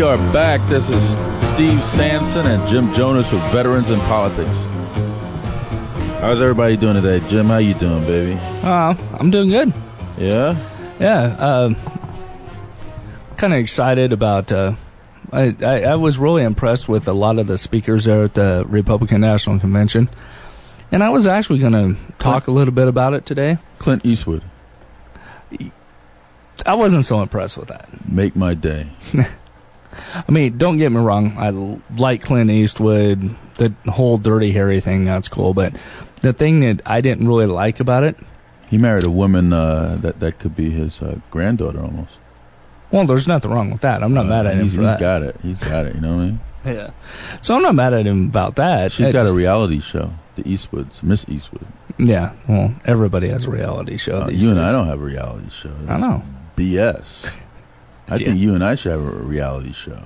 We are back. This is Steve Sanson and Jim Jonas with Veterans in Politics. How's everybody doing today? Jim, how you doing, baby? I'm doing good. Yeah? Yeah. Kind of excited about... I was really impressed with a lot of the speakers there at the Republican National Convention. And I was actually going to talk a little bit about it today. Clint Eastwood. I wasn't so impressed with that. Make my day. I mean, don't get me wrong. I like Clint Eastwood. The whole Dirty Harry thing, that's cool. But the thing that I didn't really like about it... He married a woman that could be his granddaughter almost. Well, there's nothing wrong with that. I'm not mad at him for that. He's got it, you know what I mean? Yeah. So I'm not mad at him about that. She's got a reality show, the Eastwoods, Miss Eastwood. Yeah, well, everybody has a reality show these You days. and I don't have a reality show. I know. BS. I think you and I should have a reality show.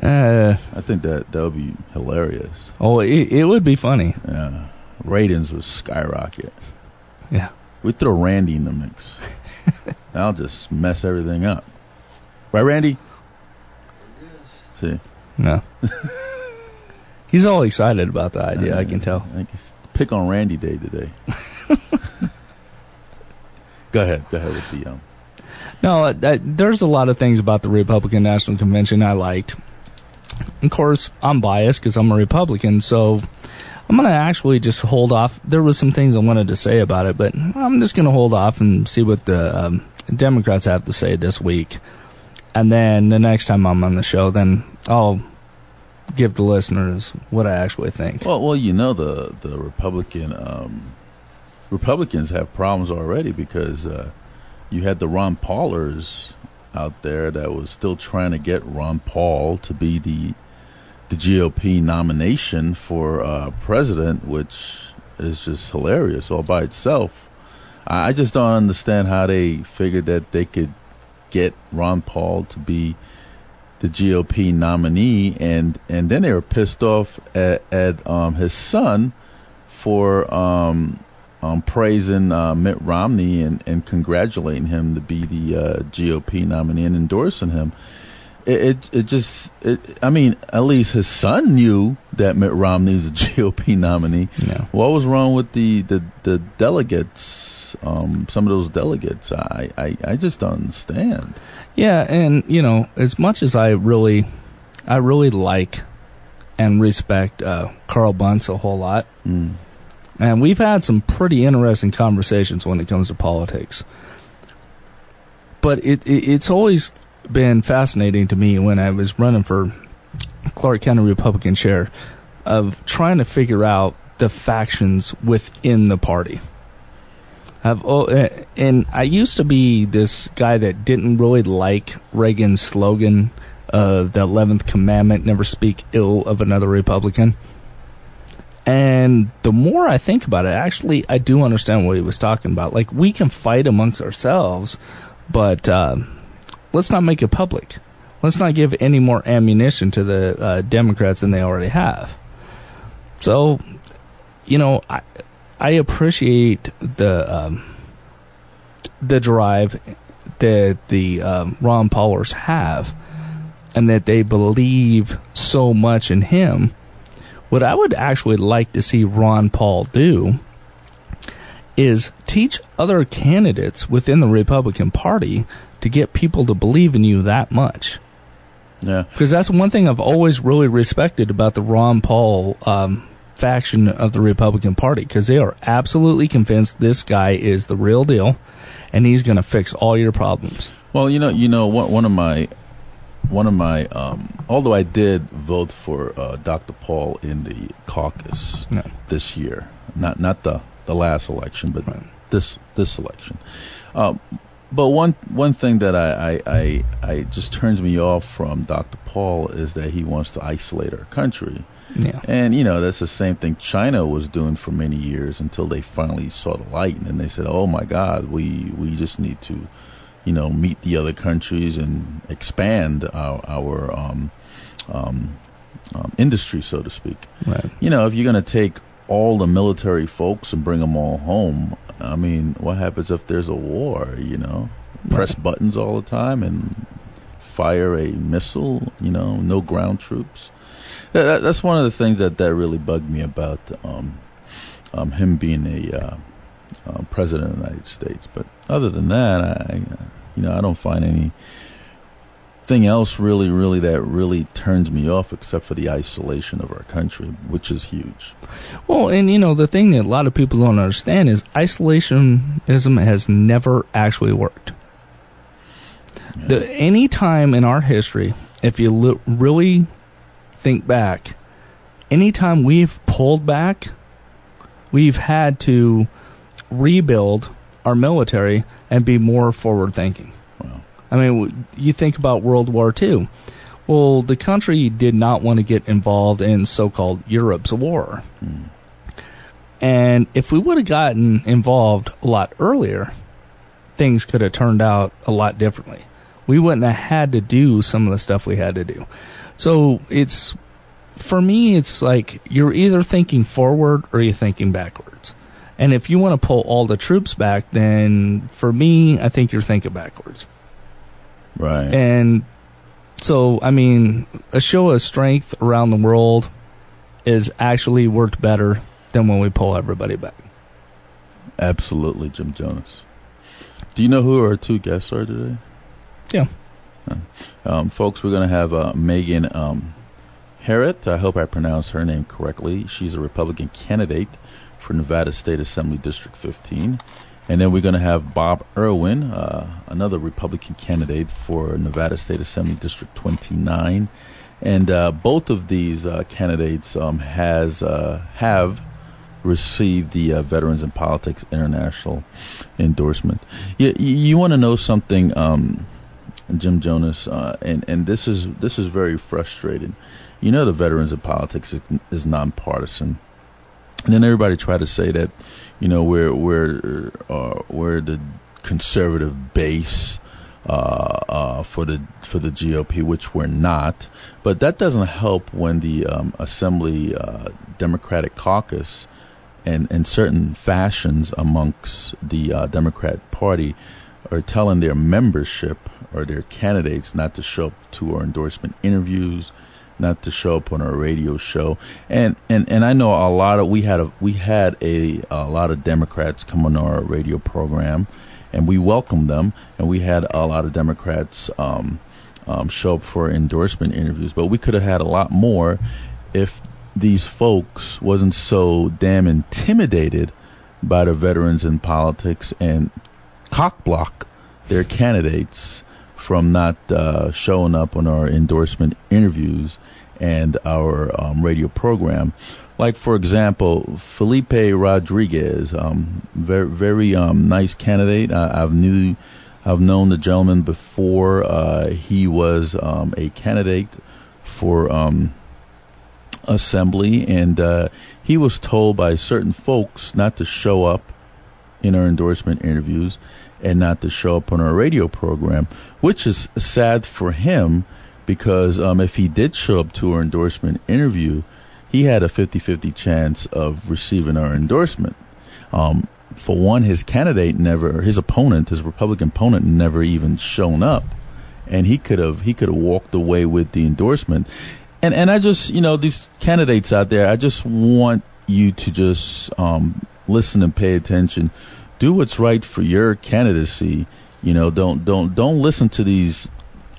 I think that would be hilarious. Oh, it would be funny. Yeah. Ratings would skyrocket. Yeah. We'd throw Randy in the mix. That'll just mess everything up. Right, Randy? See? No. He's all excited about the idea, I can tell. I think it's pick on Randy Day today. Go ahead with the... No, there's a lot of things about the Republican National Convention I liked. Of course, I'm biased because I'm a Republican, so I'm going to actually just hold off. There was some things I wanted to say about it, but I'm just going to hold off and see what the Democrats have to say this week. And then the next time I'm on the show, then I'll give the listeners what I actually think. Well, you know, the Republicans have problems already because you had the Ron Paulers out there that was still trying to get Ron Paul to be the GOP nomination for president, which is just hilarious all by itself. I just don't understand how they figured that they could get Ron Paul to be the GOP nominee, and then they were pissed off at his son for praising Mitt Romney and congratulating him to be the GOP nominee and endorsing him. I mean, at least his son knew that Mitt Romney is a GOP nominee. Yeah. What was wrong with the delegates? Some of those delegates, I just don't understand. Yeah, and you know, as much as I really like and respect Carl Bunce a whole lot, and we've had some pretty interesting conversations when it comes to politics. But it's always been fascinating to me when I was running for Clark County Republican chair of trying to figure out the factions within the party. And I used to be this guy that didn't really like Reagan's slogan of the 11th commandment, never speak ill of another Republican. And the more I think about it, actually, I do understand what he was talking about. Like, we can fight amongst ourselves, but let's not make it public. Let's not give any more ammunition to the Democrats than they already have. So, you know, I appreciate the drive that the Ron Paulers have, and that they believe so much in him. What I would actually like to see Ron Paul do is teach other candidates within the Republican Party to get people to believe in you that much. Yeah, because that's one thing I've always really respected about the Ron Paul faction of the Republican Party, because they are absolutely convinced this guy is the real deal, and he's going to fix all your problems. Well, you know, one of my, although I did vote for Dr. Paul in the caucus this year, not the last election, but this election. But one thing that I just turns me off from Dr. Paul is that he wants to isolate our country. Yeah. And, you know, that's the same thing China was doing for many years until they finally saw the light. And then they said, oh, my God, we just need to, you know, meet the other countries and expand our industry, so to speak. Right. You know, if you're going to take all the military folks and bring them all home, I mean, what happens if there's a war, you know? Press buttons all the time and fire a missile. No ground troops. That's one of the things that really bugged me about him being a president of the United States. But other than that, I don't find anything else really that really turns me off, except for the isolation of our country, which is huge. Well, and the thing that a lot of people don't understand is isolationism has never actually worked. Yeah. Any time in our history, if you really think back, anytime we've pulled back, we've had to rebuild our military and be more forward-thinking. Wow. I mean, you think about World War II. Well, the country did not want to get involved in so-called Europe's war. And if we would have gotten involved a lot earlier, things could have turned out a lot differently. We wouldn't have had to do some of the stuff we had to do. So for me, it's like you're either thinking forward or you're thinking backwards. And if you want to pull all the troops back, then for me, I think you're thinking backwards. Right. And so, I mean, a show of strength around the world is actually worked better than when we pull everybody back. Absolutely, Jim Jonas. Do you know who our two guests are today? Yeah. Folks, we're going to have Megan Heryet. I hope I pronounced her name correctly. She's a Republican candidate for Nevada State Assembly District 15. And then we're going to have Bob Irwin, another Republican candidate for Nevada State Assembly District 29. And both of these candidates have received the Veterans in Politics International endorsement. You want to know something, Jim Jonas, and this is very frustrating. The Veterans in Politics is nonpartisan, and then everybody try to say that we're the conservative base for the GOP, which we're not. But that doesn't help when the Assembly Democratic Caucus and certain factions amongst the Democrat Party are telling their membership or their candidates not to show up to our endorsement interviews, not to show up on our radio show. And I know we had a lot of Democrats come on our radio program, and we welcomed them, and we had a lot of Democrats show up for endorsement interviews. But we could have had a lot more if these folks wasn't so damn intimidated by the Veterans in Politics and cockblock their candidates from not showing up on our endorsement interviews and our radio program. Like, for example, Felipe Rodriguez, very, very nice candidate. I've known the gentleman before he was a candidate for Assembly, and he was told by certain folks not to show up in our endorsement interviews and not to show up on our radio program, which is sad for him because if he did show up to our endorsement interview, he had a 50-50 chance of receiving our endorsement. For one, his Republican opponent never even shown up, and he could have walked away with the endorsement. And I just, these candidates out there, I just want you to just listen and pay attention. Do what's right for your candidacy. Don't listen to these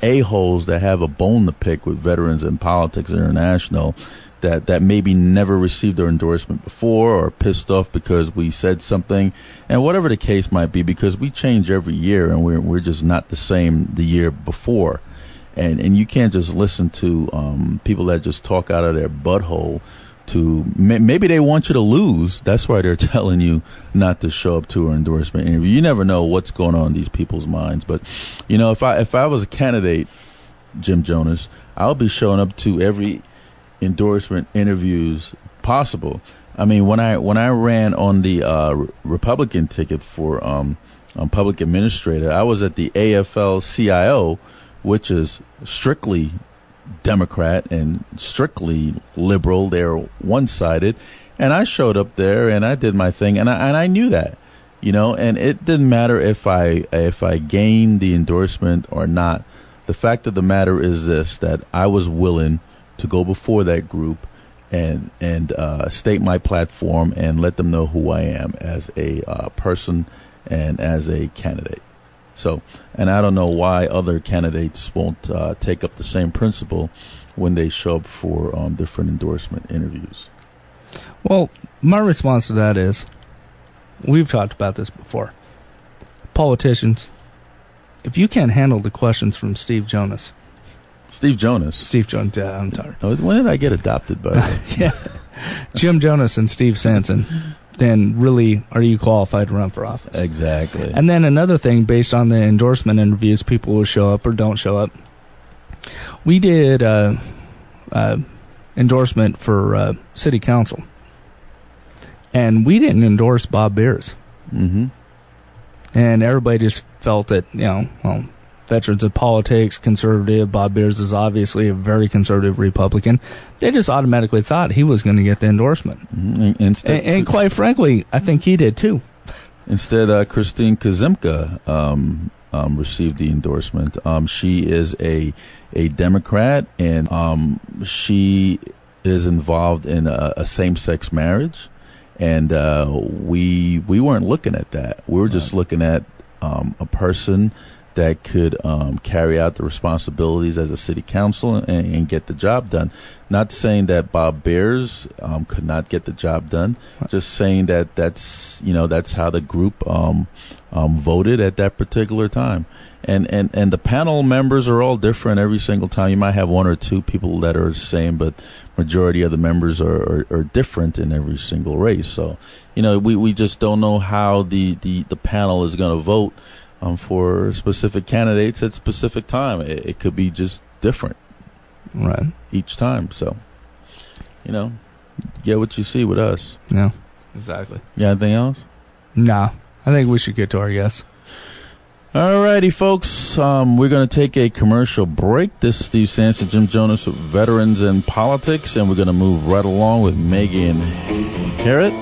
a-holes that have a bone to pick with Veterans in Politics International that maybe never received their endorsement before or pissed off because we said something, and whatever the case might be, because we change every year and we're just not the same the year before. And you can't just listen to people that just talk out of their butthole. Maybe they want you to lose. That's why they're telling you not to show up to an endorsement interview. You never know what's going on in these people's minds. But if I was a candidate, Jim Jonas, I'll be showing up to every endorsement interviews possible. I mean, when I ran on the Republican ticket for public administrator, I was at the AFL-CIO, which is strictly Democrat and strictly liberal. They're one-sided, and I showed up there and I did my thing, and I knew that, and it didn't matter if I gained the endorsement or not. The fact of the matter is this, that I was willing to go before that group and state my platform and let them know who I am as a person and as a candidate. So, and I don't know why other candidates won't take up the same principle when they show up for different endorsement interviews. Well, my response to that is, we've talked about this before. Politicians, if you can't handle the questions from Steve Jonas. Steve Jonas? Steve Jonas, I'm sorry. When did I get adopted, by the way? Yeah. Jim Jonas and Steve Sanson. Then really, are you qualified to run for office? Exactly. And then another thing, based on the endorsement interviews, people will show up or don't show up. We did endorsement for city council, and we didn't endorse Bob Beers. Mm-hmm. And everybody just felt that, well, veterans of politics, conservative. Bob Beers is obviously a very conservative Republican. They just automatically thought he was going to get the endorsement. Mm-hmm. And quite frankly, I think he did too. Instead, Christine Kazimka received the endorsement. She is a Democrat, and she is involved in a same-sex marriage. And we weren't looking at that. We were just looking at a person that could carry out the responsibilities as a city council and get the job done. Not saying that Bob Beers could not get the job done. Just saying that that's how the group voted at that particular time. And the panel members are all different every single time. You might have one or two people that are the same, but majority of the members are different in every single race. So, we just don't know how the panel is going to vote for specific candidates at specific time. It could be just different, right, each time. So, get what you see with us. Yeah, exactly. You got anything else? Nah, I think we should get to our guests. Alrighty, folks. We're going to take a commercial break. This is Steve Sanson, Jim Jonas with Veterans in Politics, and we're going to move right along with Megan Heryet,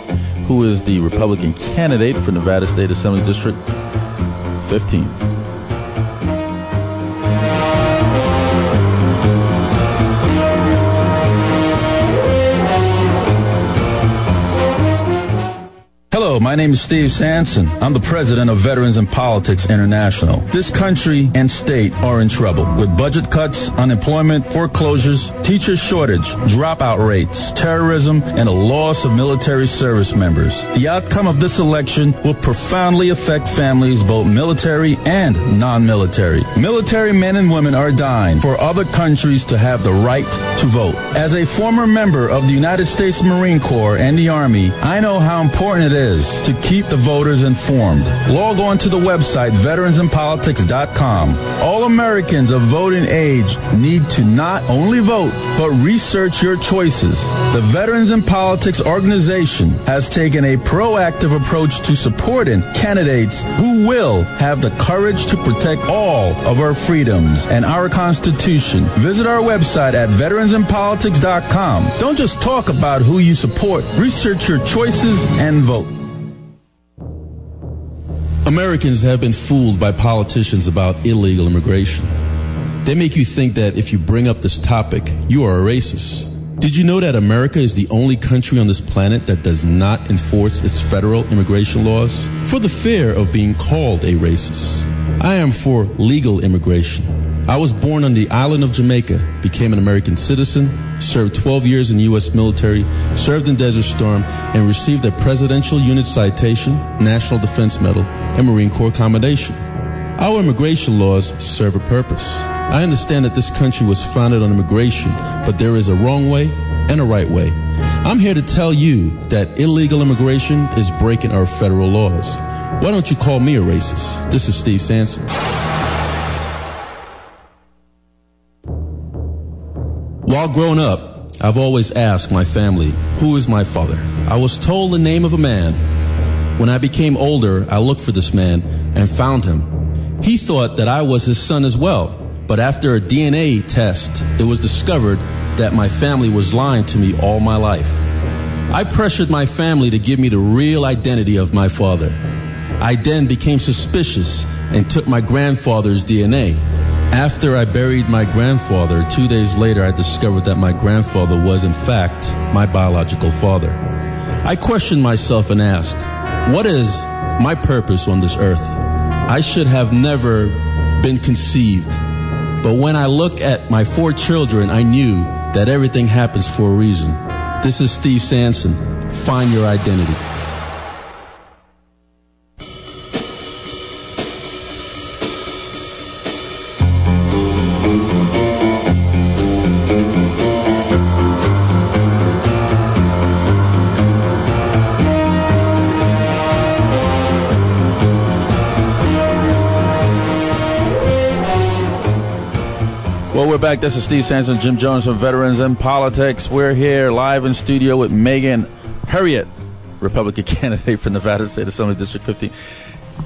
who is the Republican candidate for Nevada State Assembly District 15. Hello, my name is Steve Sanson. I'm the president of Veterans in Politics International. This country and state are in trouble with budget cuts, unemployment, foreclosures, teacher shortage, dropout rates, terrorism, and a loss of military service members. The outcome of this election will profoundly affect families, both military and non-military. Military men and women are dying for other countries to have the right to vote. As a former member of the United States Marine Corps and the Army, I know how important it is to keep the voters informed. Log on to the website veteransinpolitics.com. All Americans of voting age need to not only vote, but research your choices. The Veterans in Politics organization has taken a proactive approach to supporting candidates who will have the courage to protect all of our freedoms and our Constitution. Visit our website at veteransinpolitics.com. Don't just talk about who you support. Research your choices and vote. Americans have been fooled by politicians about illegal immigration. They make you think that if you bring up this topic, you are a racist. Did you know that America is the only country on this planet that does not enforce its federal immigration laws? For the fear of being called a racist. I am for legal immigration. I was born on the island of Jamaica, became an American citizen, served 12 years in the U.S. military, served in Desert Storm, and received a Presidential Unit Citation, National Defense Medal, and Marine Corps Commendation. Our immigration laws serve a purpose. I understand that this country was founded on immigration, but there is a wrong way and a right way. I'm here to tell you that illegal immigration is breaking our federal laws. Why don't you call me a racist? This is Steve Sanson. While growing up, I've always asked my family, who is my father? I was told the name of a man. When I became older, I looked for this man and found him. He thought that I was his son as well, but after a DNA test, it was discovered that my family was lying to me all my life. I pressured my family to give me the real identity of my father. I then became suspicious and took my grandfather's DNA. After I buried my grandfather, 2 days later, I discovered that my grandfather was, in fact, my biological father. I questioned myself and asked, what is my purpose on this earth? I should have never been conceived. But when I look at my 4 children, I knew that everything happens for a reason. This is Steve Sanson. Find your identity. Well, we're back. This is Steve Sanson, Jim Jones from Veterans in Politics. We're here live in studio with Megan Heryet, Republican candidate for Nevada State Assembly District 15.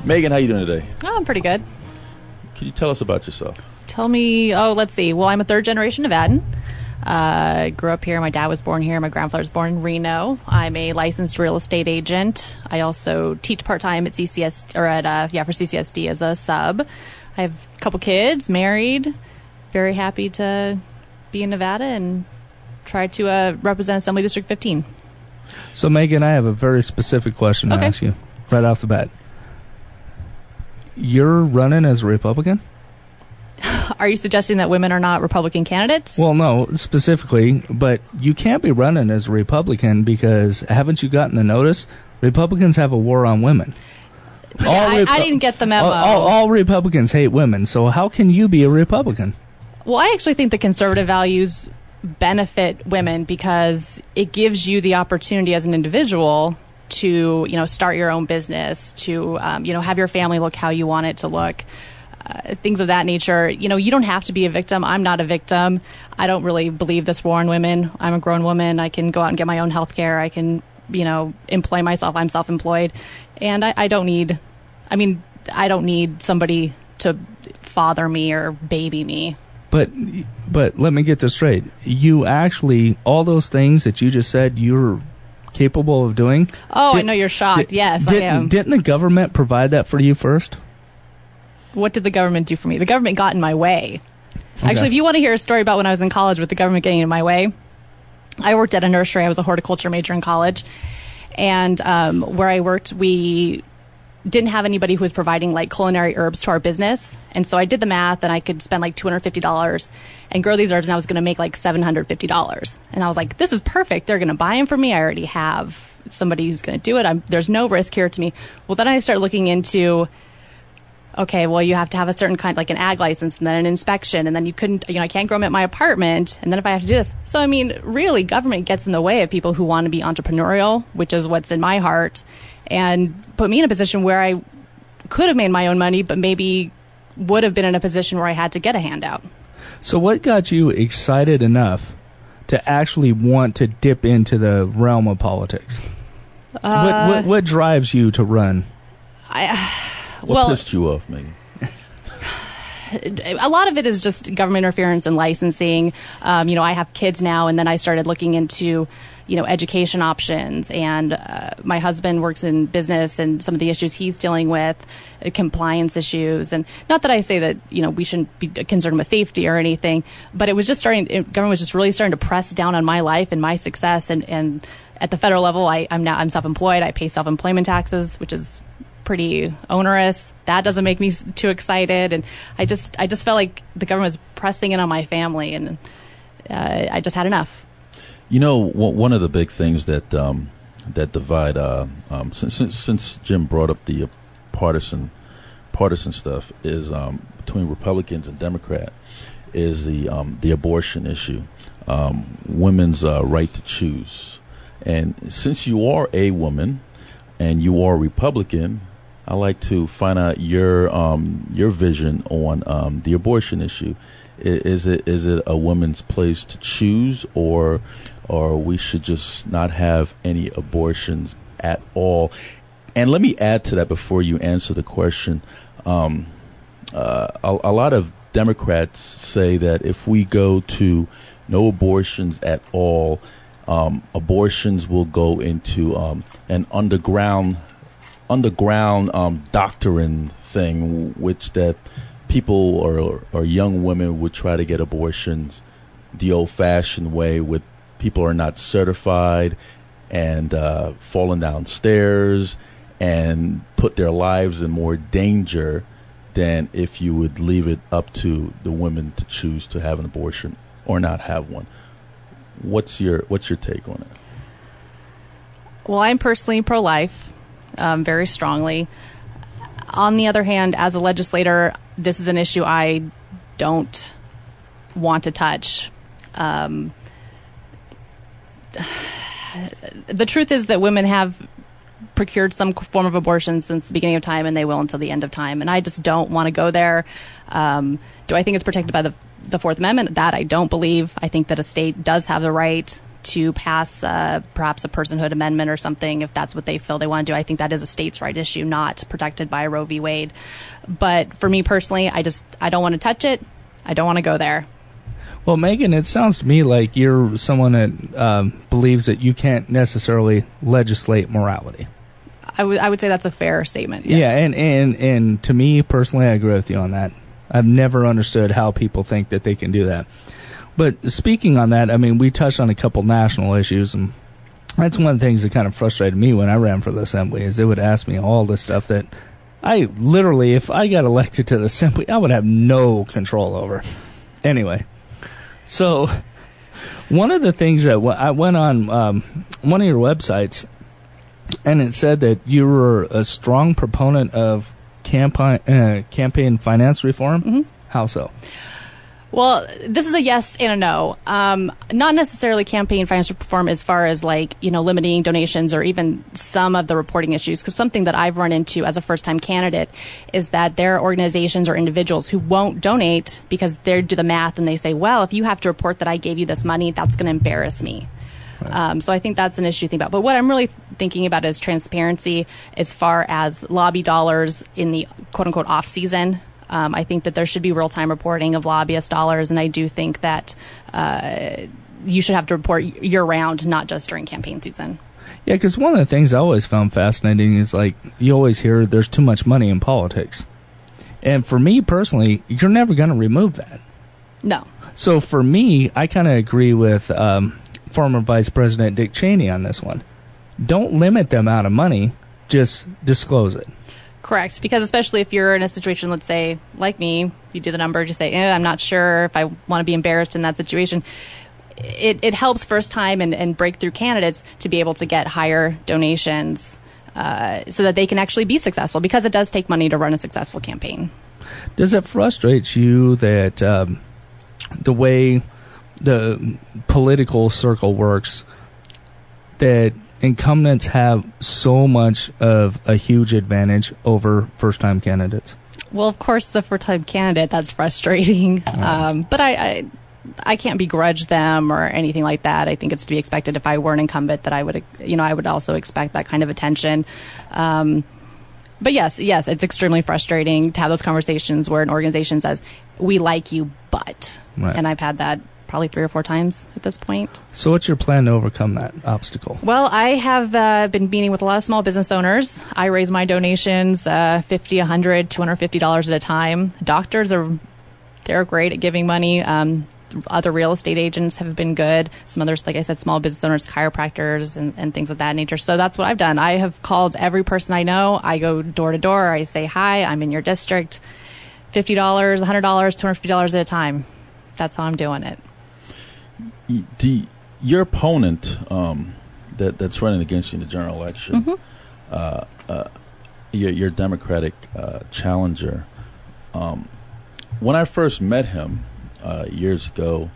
Megan, how you doing today? Oh, I'm pretty good. Can you tell us about yourself? Tell me, let's see. Well, I'm a third-generation Nevadan. Grew up here. My dad was born here. My grandfather was born in Reno. I'm a licensed real estate agent. I also teach part-time at CCS, or for CCSD as a sub. I have a couple kids, married. Very happy to be in Nevada and try to represent Assembly District 15. So, Megan, I have a very specific question to ask you right off the bat. You're running as a Republican? Are you suggesting that women are not Republican candidates? Well, no, specifically, but you can't be running as a Republican because haven't you gotten the notice? Republicans have a war on women. I didn't get the memo. All Republicans hate women, so how can you be a Republican? Well, I actually think the conservative values benefit women because it gives you the opportunity as an individual to, start your own business, to, have your family look how you want it to look, things of that nature. You don't have to be a victim. I'm not a victim. I don't really believe this war on women. I'm a grown woman. I can go out and get my own health care. I can, employ myself. I'm self-employed. And I don't need somebody to father me or baby me. But let me get this straight. You actually, all those things that you just said you're capable of doing. Oh, I know you're shocked. Yes, I am. Didn't the government provide that for you first? What did the government do for me? The government got in my way. Okay. Actually, if you want to hear a story about when I was in college with the government getting in my way, I worked at a nursery. I was a horticulture major in college. And where I worked, we didn't have anybody who was providing like culinary herbs to our business. And so I did the math and I could spend like $250 and grow these herbs and I was going to make like $750. And I was like, this is perfect. They're going to buy them from me. I already have somebody who's going to do it. There's no risk here to me. Well, then I started looking into, okay, well, you have to have a certain kind, like an ag license and then an inspection. And then you couldn't, I can't grow them at my apartment. And then if I have to do this. So, really government gets in the way of people who want to be entrepreneurial, which is what's in my heart, and put me in a position where I could have made my own money, but maybe would have been in a position where I had to get a handout. So what got you excited enough to actually want to dip into the realm of politics? What drives you to run? What pissed you off, Megan? A lot of it is just government interference and licensing. I have kids now, and then I started looking into, education options. And my husband works in business, and some of the issues he's dealing with, compliance issues. And not that I say that, we shouldn't be concerned with safety or anything, but it was just government was just really starting to press down on my life and my success. And at the federal level, I'm self-employed. I pay self-employment taxes, which is pretty onerous. That doesn't make me too excited, and I just felt like the government was pressing in on my family, and I just had enough. One of the big things that divide, since Jim brought up the partisan stuff, is between Republicans and Democrat, is the abortion issue, women's right to choose, and since you are a woman and you are a Republican, I'd like to find out your vision on the abortion issue. Is it a woman's place to choose, or we should just not have any abortions at all? And let me add to that before you answer the question. A lot of Democrats say that if we go to no abortions at all, abortions will go into an underground doctrine thing, which that people or young women would try to get abortions the old-fashioned way, with people are not certified and falling downstairs and put their lives in more danger than if you would leave it up to the women to choose to have an abortion or not have one. What's your take on it? Well, I'm personally pro-life, very strongly. On the other hand, as a legislator, this is an issue I don't want to touch. The truth is that women have procured some form of abortion since the beginning of time, and they will until the end of time. And I just don't want to go there. Do I think it's protected by the Fourth Amendment? That I don't believe. I think that a state does have the right to pass perhaps a personhood amendment or something if that's what they feel they want to do. I think that is a states' right issue, not protected by Roe v. Wade. But for me personally, I don't want to touch it. I don't want to go there. Well, Megan, it sounds to me like you're someone that believes that you can't necessarily legislate morality. I would say that's a fair statement. Yes. Yeah, and to me personally, I agree with you on that. I've never understood how people think that they can do that. But speaking on that, I mean, we touched on a couple national issues, and that's one of the things that kind of frustrated me when I ran for the assembly, is they would ask me all this stuff that I literally, if I got elected to the assembly, I would have no control over. Anyway. So, one of the things that I went on one of your websites, and it said that you were a strong proponent of campaign finance reform. Mm-hmm. How so? Well, this is a yes and a no. Not necessarily campaign finance reform as far as limiting donations or even some of the reporting issues, because something that I've run into as a first-time candidate is that there are organizations or individuals who won't donate because they do the math and they say, well, if you have to report that I gave you this money, that's going to embarrass me. Right. So I think that's an issue to think about. But what I'm really thinking about is transparency as far as lobby dollars in the quote-unquote off-season. I think that there should be real-time reporting of lobbyist dollars, and I do think that you should have to report year-round, not just during campaign season. Yeah, because one of the things I always found fascinating is, you always hear there's too much money in politics. And for me personally, you're never going to remove that. No. So for me, I kind of agree with former Vice President Dick Cheney on this one. Don't limit the amount of money, just disclose it. Correct, because especially if you're in a situation, let's say, like me, you do the numbers, you say, I'm not sure if I want to be embarrassed in that situation. It helps first-time and breakthrough candidates to be able to get higher donations so that they can actually be successful, because it does take money to run a successful campaign. Does it frustrate you that the way the political circle works, that incumbents have so much of a huge advantage over first-time candidates? Well, of course, the first-time candidate, that's frustrating. But I can't begrudge them or anything like that. I think it's to be expected if I were an incumbent that I would also expect that kind of attention. But yes, it's extremely frustrating to have those conversations where an organization says, we like you, but. Right. And I've had that probably 3 or 4 times at this point. So what's your plan to overcome that obstacle? Well, I have been meeting with a lot of small business owners. I raise my donations $50, $100, $250 at a time. Doctors they're great at giving money. Other real estate agents have been good. Some others, like I said, small business owners, chiropractors, and things of that nature. So that's what I've done. I have called every person I know. I go door to door. I say, hi, I'm in your district. $50, $100, $250 at a time. That's how I'm doing it. Your opponent that's running against you in the general election, mm-hmm. Your Democratic challenger, when I first met him years ago,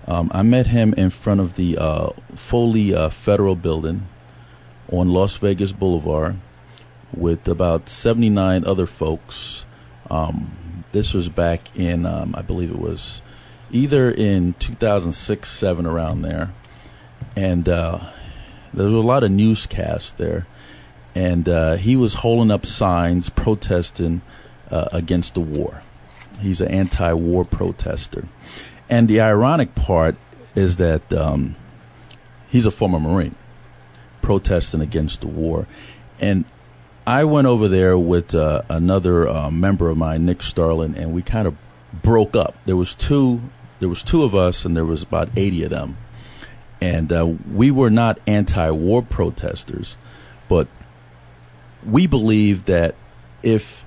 I met him in front of the Foley Federal Building on Las Vegas Boulevard with about 79 other folks. This was back in, I believe it was either in 2006, 7, around there. And there was a lot of newscasts there. And he was holding up signs protesting against the war. He's an anti-war protester. And the ironic part is that he's a former Marine protesting against the war. And I went over there with another member of mine, Nick Starlin, and we kind of broke up. There was two of us, and there was about 80 of them. And we were not anti-war protesters, but we believe that if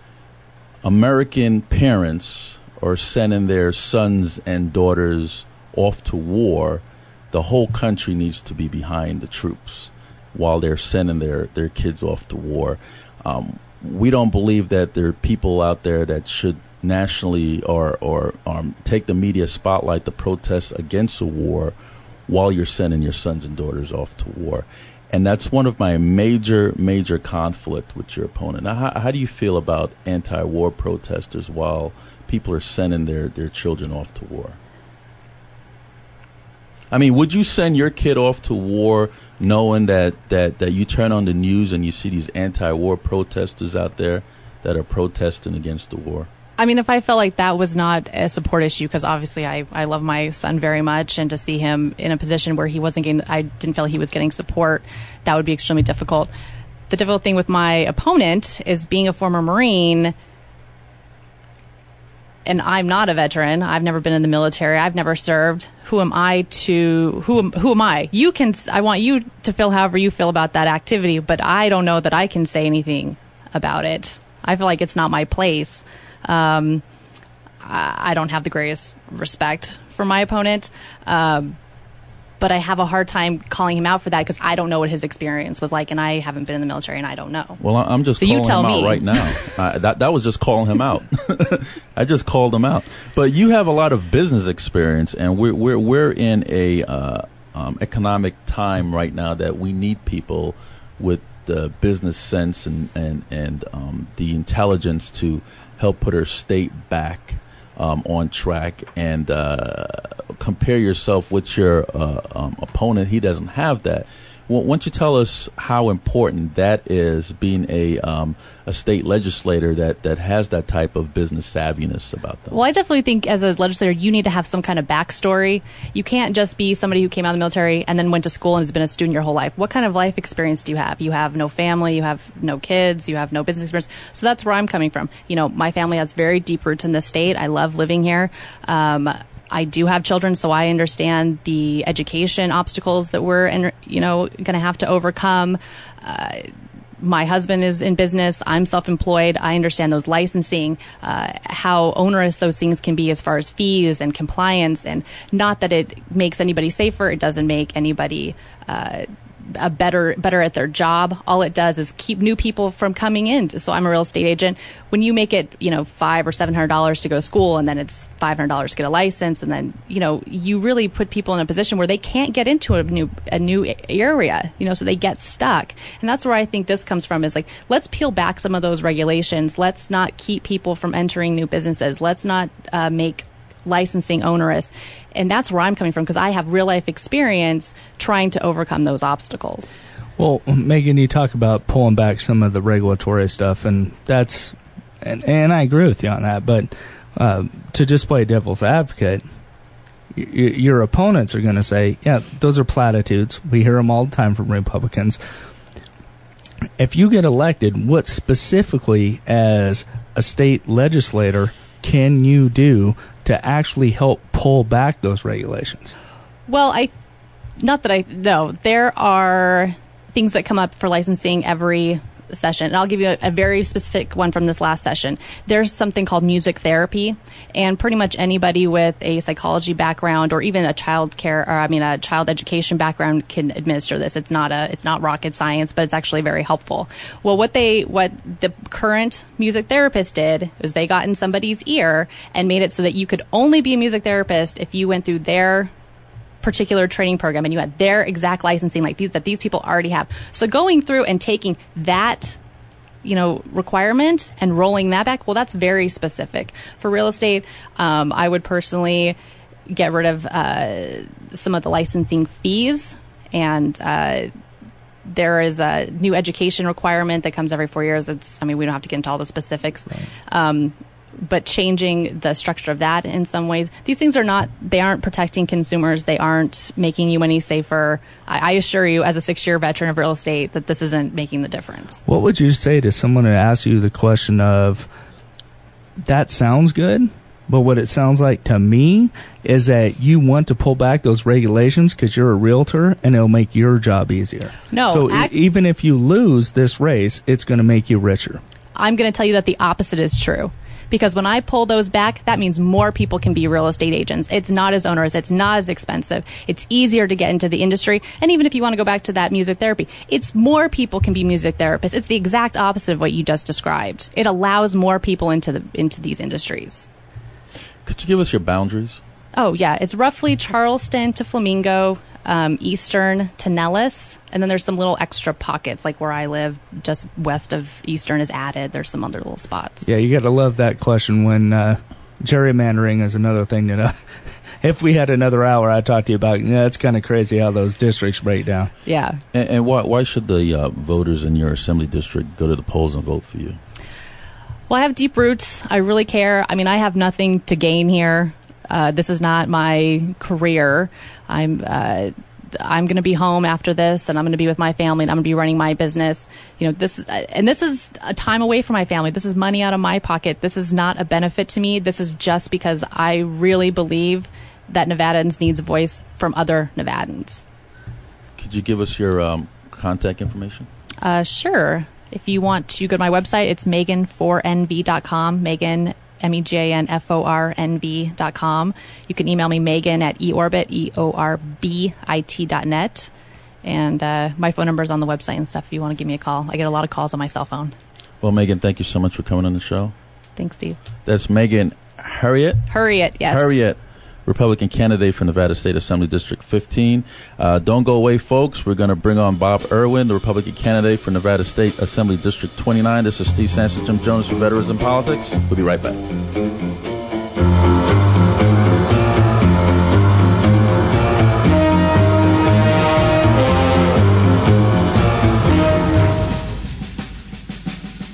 American parents are sending their sons and daughters off to war, the whole country needs to be behind the troops while they're sending their kids off to war. We don't believe that there are people out there that should nationally or take the media spotlight to protest against a war while you're sending your sons and daughters off to war. And that's one of my major conflict with your opponent. Now, how do you feel about anti-war protesters while people are sending their children off to war? I mean, would you send your kid off to war knowing that you turn on the news and you see these anti-war protesters out there that are protesting against the war? I mean, if I felt like that was not a support issue, because obviously I love my son very much, and to see him in a position where I didn't feel he was getting support, that would be extremely difficult. The difficult thing with my opponent is being a former Marine, and I'm not a veteran. I've never been in the military. I've never served. Who am I? I want you to feel however you feel about that activity, but I don't know that I can say anything about it. I feel like it's not my place. I don't have the greatest respect for my opponent, but I have a hard time calling him out for that because I don't know what his experience was like, and I haven't been in the military, and I don't know. Well, I'm just calling him out right now. That was just calling him out. I just called him out. But you have a lot of business experience, and we're in a economic time right now that we need people with the business sense and the intelligence to help put our state back on track, and compare yourself with your opponent. He doesn't have that. Well, why don't you tell us how important that is, being a state legislator that has that type of business savviness about them? Well, I definitely think as a legislator, you need to have some kind of backstory. You can't just be somebody who came out of the military and then went to school and has been a student your whole life. What kind of life experience do you have? You have no family, you have no kids, you have no business experience. So that's where I'm coming from. You know, my family has very deep roots in this state. I love living here. I do have children, so I understand the education obstacles that we're, going to have to overcome. My husband is in business. I'm self-employed. I understand those licensing, how onerous those things can be as far as fees and compliance. And not that it makes anybody safer. It doesn't make anybody better at their job. All it does is keep new people from coming in. So I'm a real estate agent. When you make it, $500 or $700 to go to school, and then it's $500 to get a license, and then, you really put people in a position where they can't get into a new area, so they get stuck. And that's where I think this comes from, is like, let's peel back some of those regulations. Let's not keep people from entering new businesses. Let's not make licensing onerous. And that's where I'm coming from, because I have real life experience trying to overcome those obstacles. Well, Megan, you talk about pulling back some of the regulatory stuff, and that's, and I agree with you on that, but to just play devil's advocate, your opponents are going to say, yeah, those are platitudes. We hear them all the time from Republicans. If you get elected, what specifically as a state legislator can you do to actually help pull back those regulations? Well, there are things that come up for licensing every session. And I'll give you a very specific one from this last session. There's something called music therapy, and pretty much anybody with a psychology background or even a child education background can administer this. It's not rocket science, but it's actually very helpful. Well, what the current music therapist did is they got in somebody's ear and made it so that you could only be a music therapist if you went through their particular training program and you had their exact licensing that these people already have. So going through and taking that, requirement and rolling that back, well, that's very specific. For real estate, I would personally get rid of some of the licensing fees, and there is a new education requirement that comes every 4 years. We don't have to get into all the specifics. Right. but changing the structure of that in some ways. These things they aren't protecting consumers. They aren't making you any safer. I assure you, as a 6-year veteran of real estate, that this isn't making the difference. What would you say to someone who asks you the question of, that sounds good, but what it sounds like to me is that you want to pull back those regulations because you're a realtor and it'll make your job easier. No. So even if you lose this race, it's going to make you richer. I'm going to tell you that the opposite is true. Because when I pull those back, that means more people can be real estate agents. It's not as onerous. It's not as expensive. It's easier to get into the industry. And even if you want to go back to that music therapy, it's more people can be music therapists. It's the exact opposite of what you just described. It allows more people into these industries. Could you give us your boundaries? Oh, yeah. It's roughly Charleston to Flamingo, Eastern to Nellis, and then there's some little extra pockets, like where I live, just west of Eastern is added. There's some other little spots. Yeah, you got to love that question when gerrymandering is another thing that if we had another hour, I'd talk to you about. It's kind of crazy how those districts break down. Yeah. And why should the voters in your assembly district go to the polls and vote for you? Well, I have deep roots. I really care. I mean, I have nothing to gain here. This is not my career. I'm going to be home after this, and I'm going to be with my family, and I'm going to be running my business. This is a time away from my family. This is money out of my pocket. This is not a benefit to me. This is just because I really believe that Nevadans needs a voice from other Nevadans. Could you give us your contact information? Sure. If you want to go to my website, it's megan4nv.com. Megan, MEGANFORNV.com. You can email me, Megan, at eorbit, EORBIT.net. And my phone number is on the website and stuff if you want to give me a call. I get a lot of calls on my cell phone. Well, Megan, thank you so much for coming on the show. Thanks, Steve. That's Megan Heryet? Heryet, yes. Heryet, Republican candidate for Nevada State Assembly District 15. Don't go away, folks. We're going to bring on Bob Irwin, the Republican candidate for Nevada State Assembly District 29. This is Steve Sanson, Jim Jones for Veterans in Politics. We'll be right back.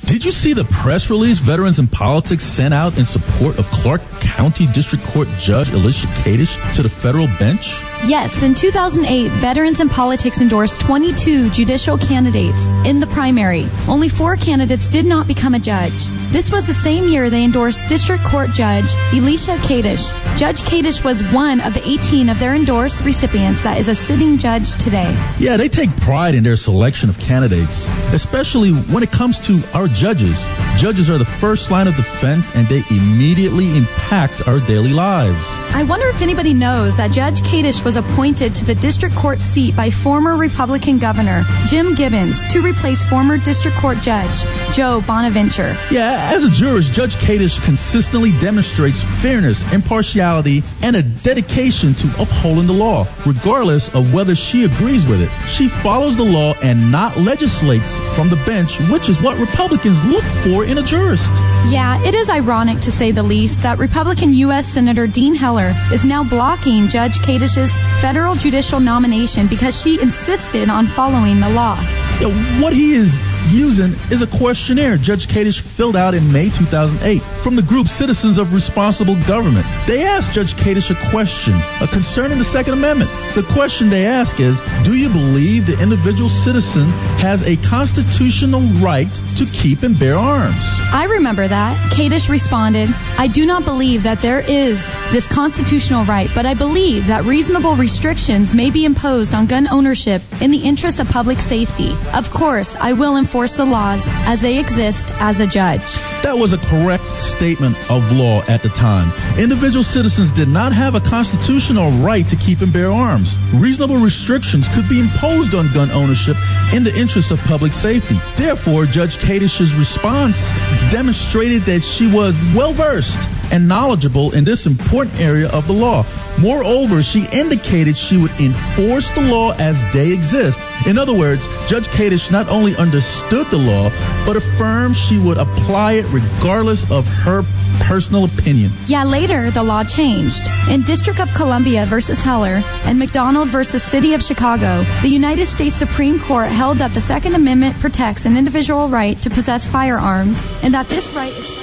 Did you see the press release Veterans in Politics sent out in support of Clark County District Court Judge Alicia Kadish to the federal bench? Yes, in 2008, Veterans in Politics endorsed 22 judicial candidates in the primary. Only 4 candidates did not become a judge. This was the same year they endorsed District Court Judge Alicia Kadish. Judge Kadish was one of the 18 of their endorsed recipients that is a sitting judge today. Yeah, they take pride in their selection of candidates, especially when it comes to our judges. Judges are the first line of defense, and they immediately impact our daily lives. I wonder if anybody knows that Judge Kadish was appointed to the district court seat by former Republican Governor Jim Gibbons to replace former district court judge Joe Bonaventure. Yeah, as a jurist, Judge Kadish consistently demonstrates fairness, impartiality, and a dedication to upholding the law, regardless of whether she agrees with it. She follows the law and not legislates from the bench, which is what Republicans look for in a jurist. Yeah, it is ironic, to say the least, that Republican U.S. Senator Dean Heller is now blocking Judge Kadish's federal judicial nomination because she insisted on following the law. Yeah, what he is using is a questionnaire Judge Kadish filled out in May 2008 from the group Citizens of Responsible Government. They asked Judge Kadish a question concerning the Second Amendment. The question they ask is, do you believe the individual citizen has a constitutional right to keep and bear arms? I remember that. Kadish responded, I do not believe that there is this constitutional right, but I believe that reasonable restrictions may be imposed on gun ownership in the interest of public safety. Of course, I will enforce the laws as they exist as a judge. That was a correct statement of law at the time. Individual citizens did not have a constitutional right to keep and bear arms. Reasonable restrictions could be imposed on gun ownership in the interest of public safety. Therefore, Judge Kadish's response demonstrated that she was well-versed and knowledgeable in this important area of the law. Moreover, she indicated she would enforce the law as they exist. In other words, Judge Kadish not only understood the law, but affirmed she would apply it regardless of her personal opinion. Yeah, later the law changed. In District of Columbia versus Heller and McDonald versus City of Chicago, the United States Supreme Court held that the Second Amendment protects an individual right to possess firearms and that this right is...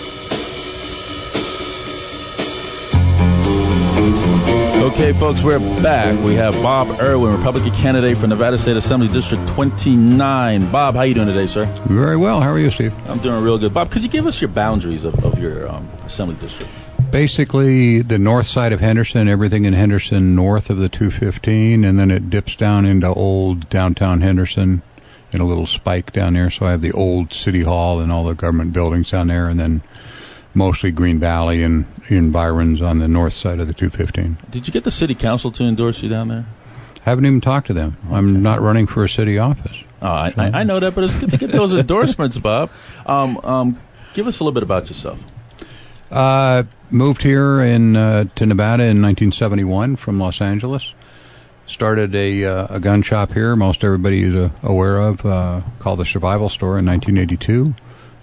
Okay, folks, we're back. We have Bob Irwin, Republican candidate for Nevada State Assembly District 29. Bob, how you doing today, sir? Very well. How are you, Steve? I'm doing real good. Bob, could you give us your boundaries of your assembly district? Basically, the north side of Henderson, everything in Henderson north of the 215, and then it dips down into old downtown Henderson in a little spike down there. So I have the old City Hall and all the government buildings down there, and then mostly Green Valley and environs on the north side of the 215. Did you get the city council to endorse you down there? Haven't even talked to them. Okay. I'm not running for a city office. Oh, I know that, but it's good to get those endorsements, Bob. Give us a little bit about yourself. Moved here to Nevada in 1971 from Los Angeles. Started a gun shop here, most everybody is aware of, called the Survival Store in 1982.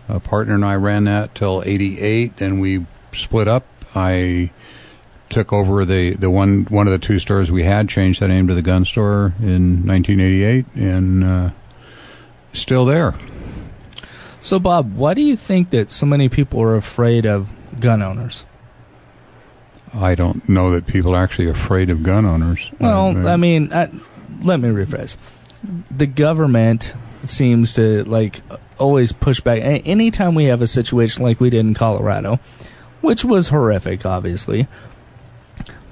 A partner and I ran that till 88, then we split up. I took over the one of the two stores we had, changed that name to the gun store in 1988, and still there. So, Bob, why do you think that so many people are afraid of gun owners? I don't know that people are actually afraid of gun owners. Well, let me rephrase. The government seems to, always push back. Anytime we have a situation like we did in Colorado, which was horrific, obviously,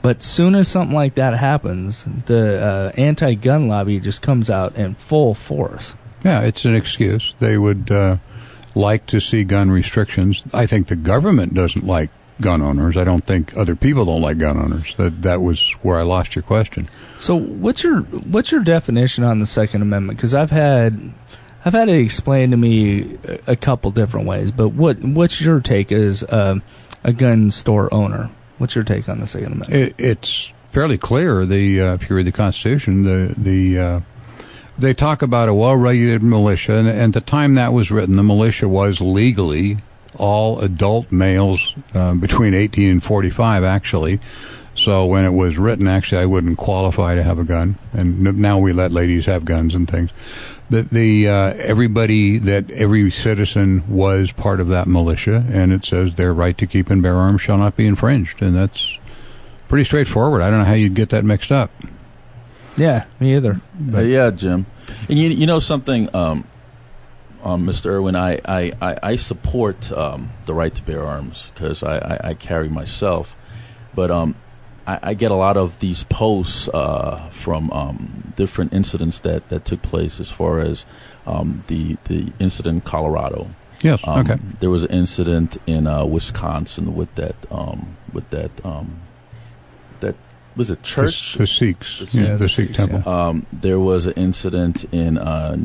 but soon as something like that happens, the anti-gun lobby just comes out in full force. Yeah, it's an excuse. They would like to see gun restrictions. I think the government doesn't like gun owners. I don't think other people don't like gun owners. That was where I lost your question. So what's your definition on the Second Amendment? Because I've had it explained to me a couple different ways, but what's your take as a gun store owner? What's your take on the Second Amendment? It's fairly clear. If you read the Constitution, they talk about a well-regulated militia, and at the time that was written, the militia was legally all adult males between 18 and 45, actually. So when it was written, actually, I wouldn't qualify to have a gun, and now we let ladies have guns and things. But every citizen was part of that militia, and it says their right to keep and bear arms shall not be infringed, and that's pretty straightforward. I don't know how you'd get that mixed up. Yeah, me either. Yeah, Jim. And you know something, Mr. Irwin, I support the right to bear arms because I carry myself, but I get a lot of these posts from different incidents that took place as far as the incident in Colorado. Yes. Okay. There was an incident in Wisconsin with that was it church? The Sikhs. The Sikh temple. Yeah. There was an incident in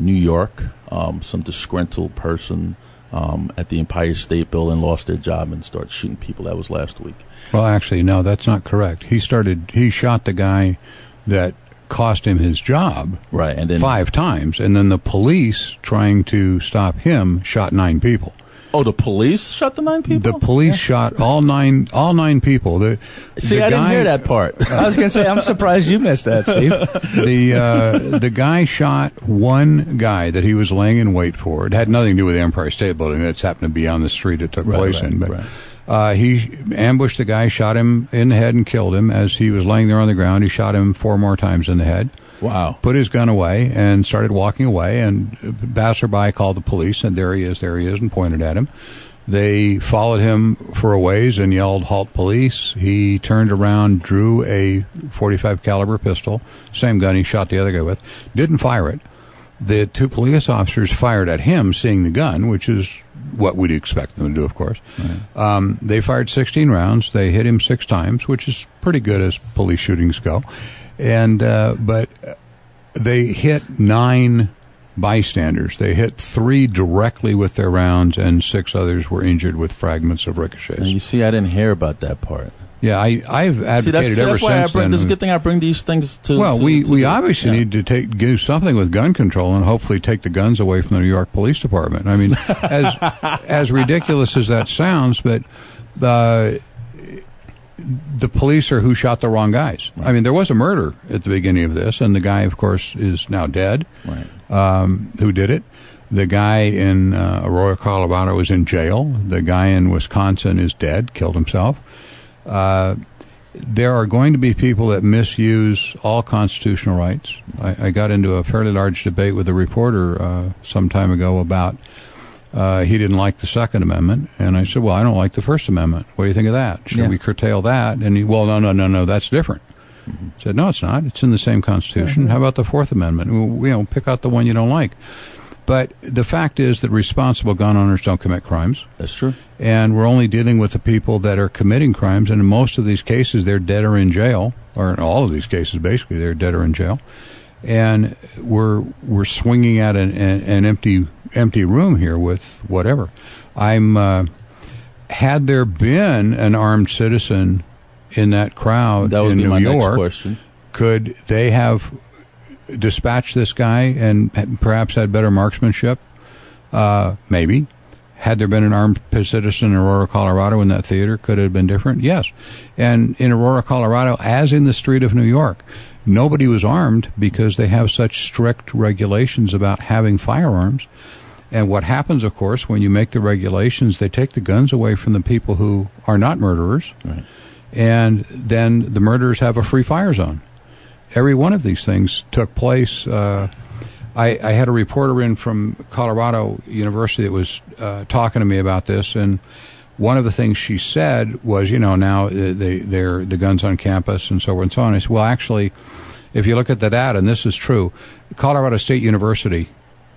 New York. Some disgruntled person at the Empire State Building lost their job and started shooting people. That was last week. Well, actually, no, that's not correct. He shot the guy that cost him his job, right, and then 5 times, and then the police, trying to stop him, shot 9 people. Oh, the police shot the 9 people? The police shot all nine people. I didn't hear that part. I was going to say, I'm surprised you missed that, Steve. The guy shot one guy that he was laying in wait for. It had nothing to do with the Empire State Building. That's happened to be on the street it took place in. But he ambushed the guy, shot him in the head, and killed him. As he was laying there on the ground, he shot him 4 more times in the head. Wow. Put his gun away and started walking away, and a passerby called the police, and there he is, and pointed at him. They followed him for a ways and yelled, "Halt, police." He turned around, drew a .45 caliber pistol, same gun he shot the other guy with, didn't fire it. The 2 police officers fired at him, seeing the gun, which is what we'd expect them to do, of course. Right. They fired 16 rounds. They hit him 6 times, which is pretty good as police shootings go. And but they hit 9 bystanders. They hit 3 directly with their rounds, and 6 others were injured with fragments of ricochets. And you see, I didn't hear about that part. Yeah, I've advocated ever since then. It's a good thing I bring these things to. Well, we obviously need to do something with gun control and hopefully take the guns away from the New York Police Department. I mean, as ridiculous as that sounds, but the police are who shot the wrong guys. Right. I mean, there was a murder at the beginning of this, and the guy, of course, is now dead. Right. Who did it? The guy in Arroyo, Colorado is in jail. The guy in Wisconsin is dead, killed himself. there are going to be people that misuse all constitutional rights. I got into a fairly large debate with a reporter some time ago about he didn't like the Second Amendment, and I said, well, I don't like the First Amendment. What do you think of that? Should we curtail that? And he, well, no, that's different. Mm-hmm. I said, no, it's not. It's in the same Constitution. Mm-hmm. How about the Fourth Amendment? Pick out the one you don't like. But the fact is that responsible gun owners don't commit crimes. That's true. And we're only dealing with the people that are committing crimes, and in most of these cases, they're dead or in jail, or in all of these cases, basically, they're dead or in jail. And we're swinging at an empty room here with whatever. Had there been an armed citizen in that crowd that would in be New my York, next question. Could they have dispatched this guy and perhaps had better marksmanship? Maybe. Had there been an armed citizen in Aurora, Colorado in that theater, could it have been different? Yes. And in Aurora, Colorado, as in the street of New York, nobody was armed because they have such strict regulations about having firearms. And what happens, of course, when you make the regulations, they take the guns away from the people who are not murderers. Right. And then the murderers have a free fire zone. Every one of these things took place. I had a reporter in from Colorado University that was talking to me about this, and one of the things she said was, now they're the guns on campus and so on and so on. I said, well, actually, if you look at the data, and this is true, Colorado State University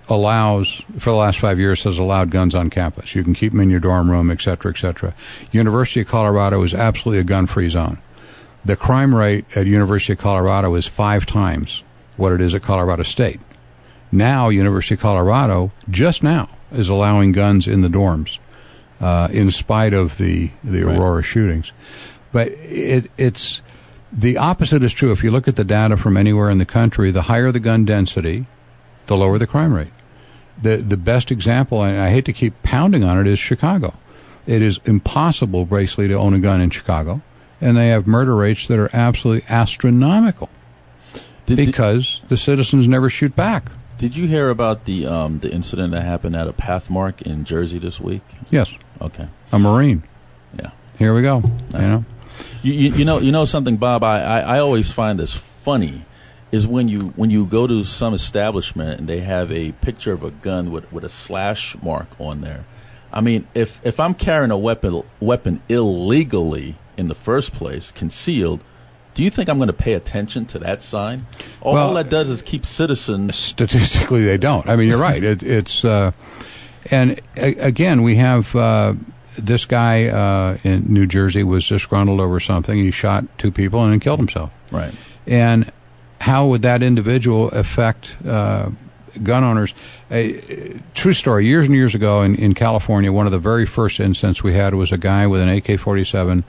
allows, for the last 5 years, has allowed guns on campus. You can keep them in your dorm room, et cetera, et cetera. University of Colorado is absolutely a gun-free zone. The crime rate at University of Colorado is 5 times what it is at Colorado State. Now, University of Colorado, just now, is allowing guns in the dorms, in spite of the Aurora shootings. But it's the opposite is true. If you look at the data from anywhere in the country, the higher the gun density, the lower the crime rate. The best example, and I hate to keep pounding on it, is Chicago. It is impossible, basically, to own a gun in Chicago, and they have murder rates that are absolutely astronomical because the citizens never shoot back. Did you hear about the incident that happened at a Pathmark in Jersey this week? Yes. Okay. A Marine. Yeah. Here we go. You know something, Bob. I always find this funny. Is when you go to some establishment and they have a picture of a gun with a slash mark on there. I mean, if I'm carrying a weapon illegally in the first place, concealed, do you think I'm going to pay attention to that sign? All that does is keep citizens. Statistically, they don't. I mean, you're right. And again, we have this guy in New Jersey was disgruntled over something. He shot 2 people and then killed himself. Right. And how would that individual affect gun owners? True story. Years and years ago in California, one of the very first incidents we had was a guy with an AK-47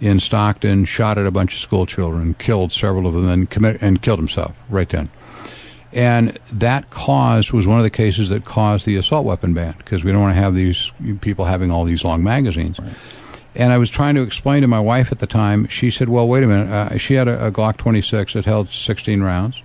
in Stockton, shot at a bunch of school children, killed several of them, and killed himself right then. And that was one of the cases that caused the assault weapon ban, because we don't want to have these people having all these long magazines. Right. And I was trying to explain to my wife at the time. She said, well, wait a minute. She had a Glock 26 that held 16 rounds.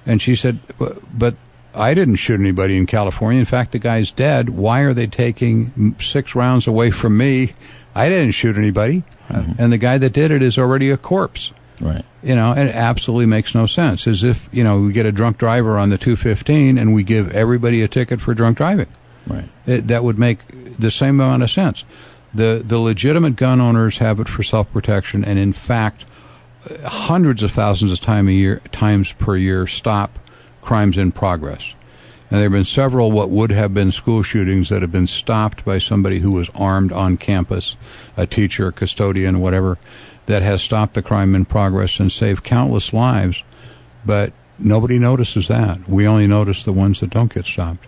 And she said, but I didn't shoot anybody in California. In fact, the guy's dead. Why are they taking 6 rounds away from me? I didn't shoot anybody. Mm-hmm. And the guy that did it is already a corpse. Right. It absolutely makes no sense. As if, we get a drunk driver on the 215 and we give everybody a ticket for drunk driving. Right. That would make the same amount of sense. The legitimate gun owners have it for self-protection, and in fact, hundreds of thousands of times per year stop crimes in progress. And there have been several what would have been school shootings that have been stopped by somebody who was armed on campus, a teacher, a custodian, whatever, that has stopped the crime in progress and saved countless lives. But nobody notices that. We only notice the ones that don't get stopped.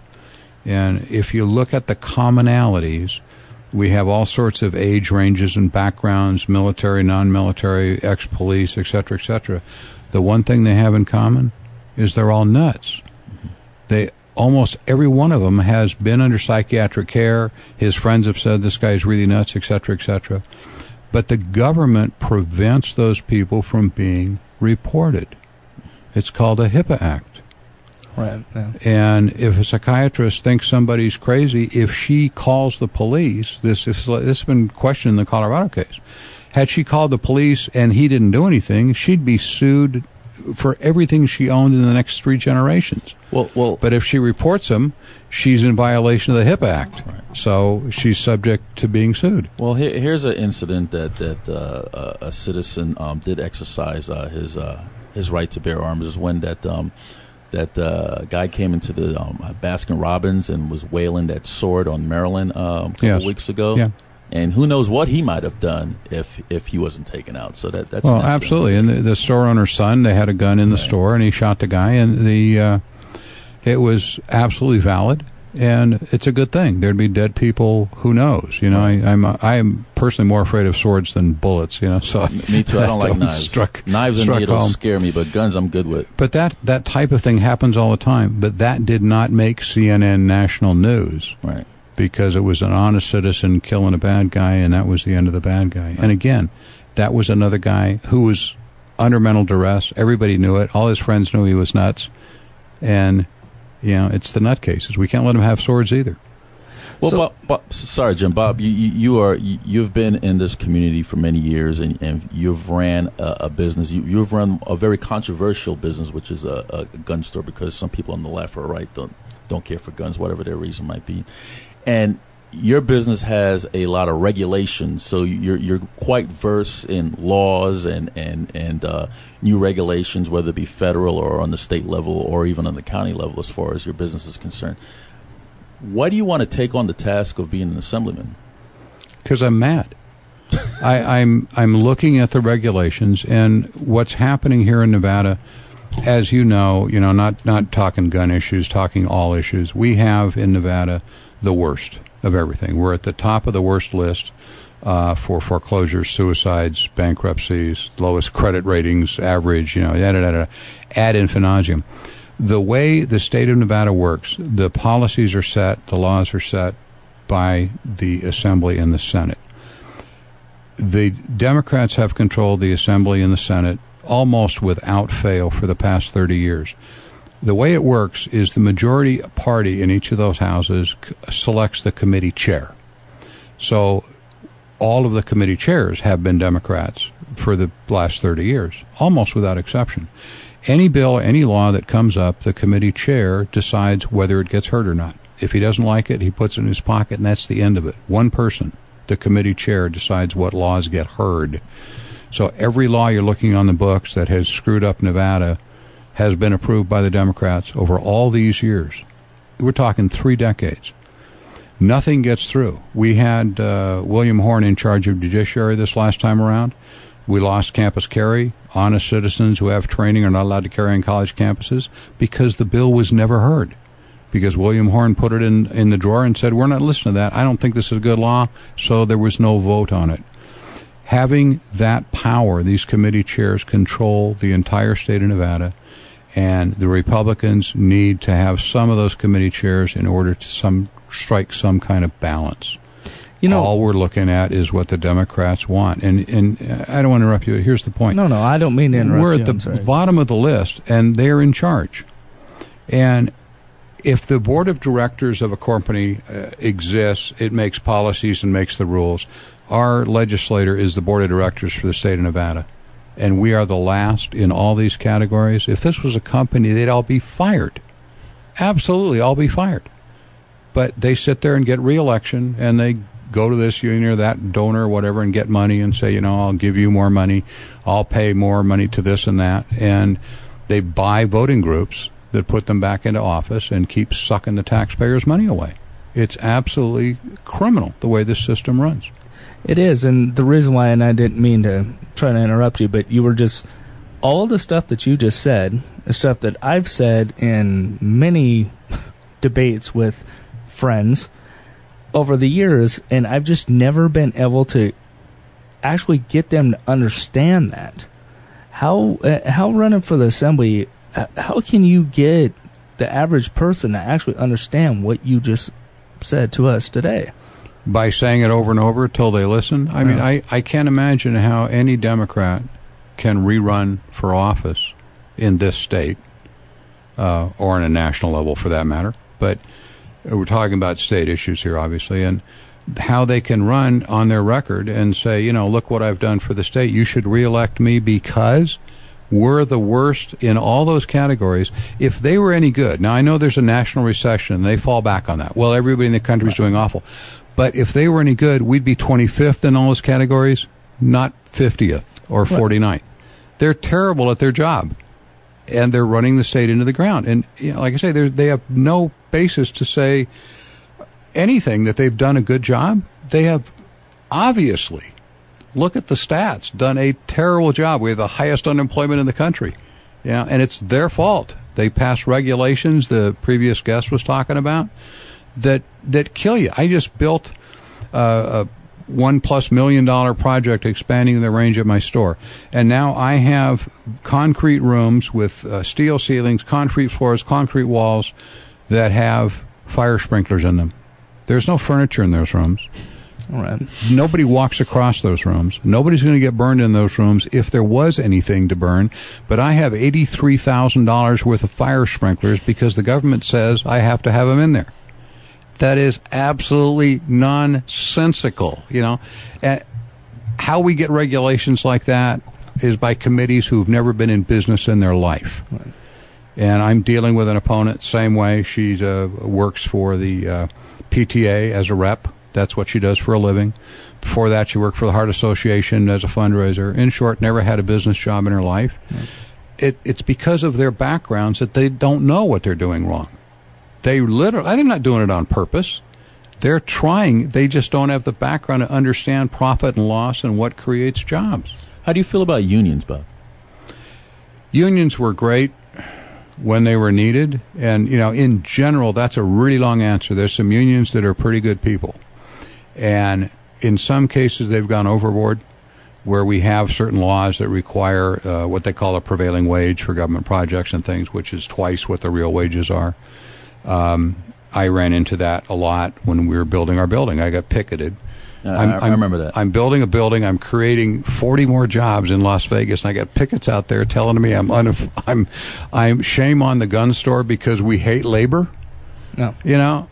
And if you look at the commonalities, we have all sorts of age ranges and backgrounds, military, non-military, ex-police, et cetera, et cetera. The one thing they have in common is they're all nuts. Almost every one of them has been under psychiatric care. His friends have said this guy's really nuts, et cetera, et cetera. But the government prevents those people from being reported. It's called a HIPAA Act. Right. Yeah. And if a psychiatrist thinks somebody's crazy, if she calls the police, this has been questioned in the Colorado case. Had she called the police and he didn't do anything, she'd be sued for everything she owned in the next 3 generations. Well, but if she reports him, she's in violation of the HIPAA Act. Right. So she's subject to being sued. Well, here's an incident that a citizen did exercise his right to bear arms. Is when that guy came into the Baskin Robbins and was wailing that sword on Maryland a couple weeks ago. Yeah. And who knows what he might have done if he wasn't taken out. So that's well, absolutely. And the store owner's son, they had a gun in the store, and he shot the guy, and it was absolutely valid. And it's a good thing. There'd be dead people. Who knows? You know, I'm personally more afraid of swords than bullets. You know, so me too. I don't like knives. Knives and needles scare me, but guns I'm good with. But that type of thing happens all the time. But that did not make CNN national news, right? Because it was an honest citizen killing a bad guy, and that was the end of the bad guy. Right. And again, that was another guy who was under mental duress. Everybody knew it. All his friends knew he was nuts, and. You know, it's the nutcases. We can't let them have swords either. Well, so, Bob, sorry, Jim. Bob, you've been in this community for many years, and you've ran a business. You've run a very controversial business, which is a gun store, because some people on the left or right don't care for guns, whatever their reason might be. And your business has a lot of regulations, so you're quite versed in laws and new regulations, whether it be federal or on the state level or even on the county level, as far as your business is concerned. Why do you want to take on the task of being an assemblyman? Because I'm mad. I'm looking at the regulations, and what's happening here in Nevada, as you know, not talking gun issues, talking all issues. We have in Nevada the worst of everything. We're at the top of the worst list for foreclosures, suicides, bankruptcies, lowest credit ratings, average, ad infinitum. The way the state of Nevada works, the policies are set, the laws are set by the Assembly and the Senate. The Democrats have controlled the Assembly and the Senate almost without fail for the past 30 years. The way it works is the majority party in each of those houses selects the committee chair. So all of the committee chairs have been Democrats for the last 30 years, almost without exception. Any bill, any law that comes up, the committee chair decides whether it gets heard or not. If he doesn't like it, he puts it in his pocket, and that's the end of it. One person, the committee chair, decides what laws get heard. So every law you're looking on the books that has screwed up Nevada has been approved by the Democrats over all these years. We're talking 3 decades. Nothing gets through. We had William Horn in charge of judiciary this last time around. We lost campus carry. Honest citizens who have training are not allowed to carry on college campuses because the bill was never heard. Because William Horn put it in the drawer and said, we're not listening to that. I don't think this is a good law, so there was no vote on it. Having that power, these committee chairs control the entire state of Nevada, and the Republicans need to have some of those committee chairs in order to strike some kind of balance. All we're looking at is what the Democrats want. And I don't want to interrupt you. Here's the point. No, I don't mean to interrupt you. We're at the bottom of the list, and they're in charge. And if the board of directors of a company exists, it makes policies and makes the rules. Our legislator is the board of directors for the state of Nevada. And we are the last in all these categories. If this was a company, they'd all be fired. Absolutely, all be fired. But they sit there and get re-election, and they go to this union or that donor or whatever and get money and say, I'll give you more money. I'll pay more money to this and that. And they buy voting groups that put them back into office and keep sucking the taxpayers' money away. It's absolutely criminal the way this system runs. It is, and the reason why, and I didn't mean to try to interrupt you, but you were just, all the stuff that you just said, the stuff that I've said in many debates with friends over the years, and I've just never been able to actually get them to understand that. How running for the assembly, how can you get the average person to actually understand what you just said to us today? By saying it over and over till they listen. I mean, I can't imagine how any Democrat can rerun for office in this state, or on a national level for that matter. But we're talking about state issues here, obviously. And how they can run on their record and say, you know, look what I've done for the state. You should reelect me because we're the worst in all those categories. If they were any good, now I know there's a national recession and they fall back on that. Well, everybody in the country is doing awful. But if they were any good, we'd be 25th in all those categories, not 50th or 49th. They're terrible at their job, and they're running the state into the ground. And you know, like I say, they have no basis to say anything that they've done a good job. They have obviously, look at the stats, done a terrible job. We have the highest unemployment in the country. Yeah, and it's their fault. They passed regulations the previous guest was talking about that kill you. I just built a $1+ million project expanding the range of my store, and now I have concrete rooms with steel ceilings, concrete floors, concrete walls that have fire sprinklers in them. There's no furniture in those rooms. All right. Nobody walks across those rooms. Nobody's going to get burned in those rooms if there was anything to burn. But I have $83,000 worth of fire sprinklers because the government says I have to have them in there. That is absolutely nonsensical. You know, how we get regulations like that is by committees who've never been in business in their life. Right. And I'm dealing with an opponent same way. She works for the PTA as a rep. That's what she does for a living. Before that, she worked for the Heart Association as a fundraiser. In short, never had a business job in her life. Right. It's because of their backgrounds that they don't know what they're doing wrong. They're not doing it on purpose. They're trying. They just don't have the background to understand profit and loss and what creates jobs. How do you feel about unions, Bob? Unions were great when they were needed. And, you know, in general, that's a really long answer. There's some unions that are pretty good people. And in some cases, they've gone overboard, where we have certain laws that require what they call a prevailing wage for government projects and things, which is twice what the real wages are. I ran into that a lot when we were building our building. I got picketed. I remember that. I'm building a building. I'm creating 40 more jobs in Las Vegas, and I got pickets out there telling me I'm shame on the gun store because we hate labor. No, you know,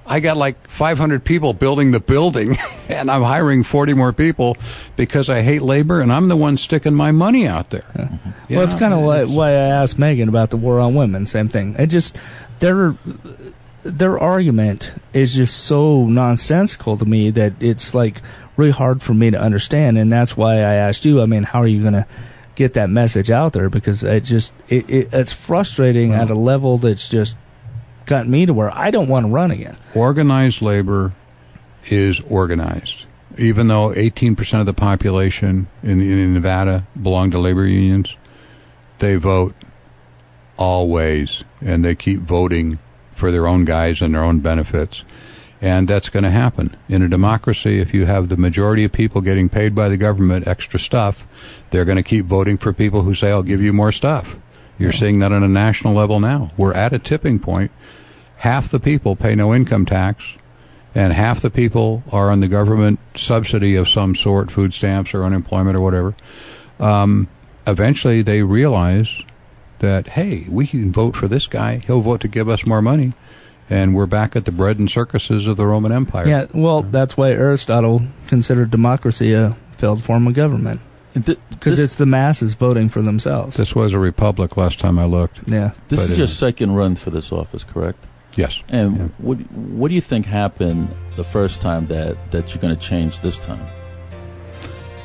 I got like 500 people building the building, and I'm hiring 40 more people because I hate labor, and I'm the one sticking my money out there. Yeah. Mm-hmm. Well, it's kind of why I asked Megan about the war on women. Same thing. It just their argument is just so nonsensical to me that it's like really hard for me to understand, and that's why I asked you. I mean, how are you going to get that message out there? Because it's frustrating at a level that's just got me to where I don't want to run again. Organized labor is organized. Even though 18% of the population in Nevada belong to labor unions, they vote always, and they keep voting for their own guys and their own benefits. And that's going to happen. In a democracy, if you have the majority of people getting paid by the government extra stuff, they're going to keep voting for people who say, I'll give you more stuff. You're seeing that on a national level now. We're at a tipping point. Half the people pay no income tax, and half the people are on the government subsidy of some sort, food stamps or unemployment or whatever. Eventually, they realize that, hey, we can vote for this guy. He'll vote to give us more money. And we're back at the bread and circuses of the Roman Empire. Yeah, well, that's why Aristotle considered democracy a failed form of government. Because it's the masses voting for themselves. This was a republic last time I looked. Yeah. This is your second run for this office, correct? Yes. And what do you think happened the first time that you're going to change this time?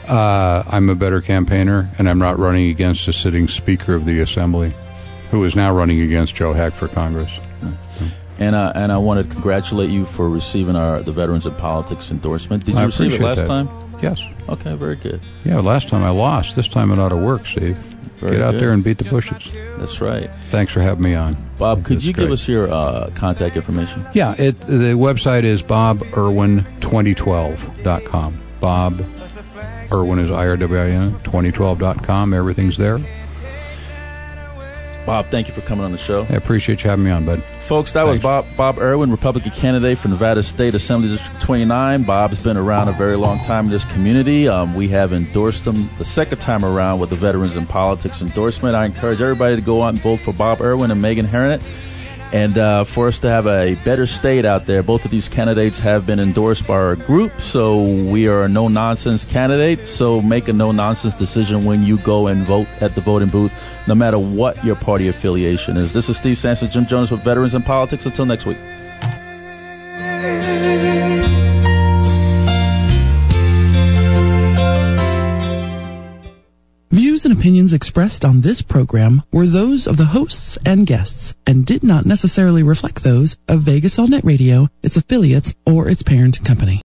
I'm a better campaigner, and I'm not running against a sitting Speaker of the Assembly, who is now running against Joe Heck for Congress. And I want to congratulate you for receiving the Veterans in Politics endorsement. Did you receive it last time? Yes. Okay, very good. Yeah, last time I lost. This time it ought to work, Steve. Get out there and beat the bushes. That's right. Than's for having me on. Bob, could you give us your contact information? Yeah, the website is boberwin2012.com. Bob Irwin is IRWIN, 2012.com. Everything's there. Bob, thank you for coming on the show. I appreciate you having me on, bud. Folks, that was Bob Irwin, Republican candidate for Nevada State Assembly District 29. Bob's been around a very long time in this community. We have endorsed him the second time around with the Veterans in Politics endorsement. I encourage everybody to go out and vote for Bob Irwin and Megan Heryet. And for us to have a better state out there, both of these candidates have been endorsed by our group, so we are a no-nonsense candidate. So make a no-nonsense decision when you go and vote at the voting booth, no matter what your party affiliation is. This is Steve Sampson, Jim Jones with Veterans in Politics. Until next week. Views and opinions expressed on this program were those of the hosts and guests and did not necessarily reflect those of Vegas All Net Radio, its affiliates, or its parent company.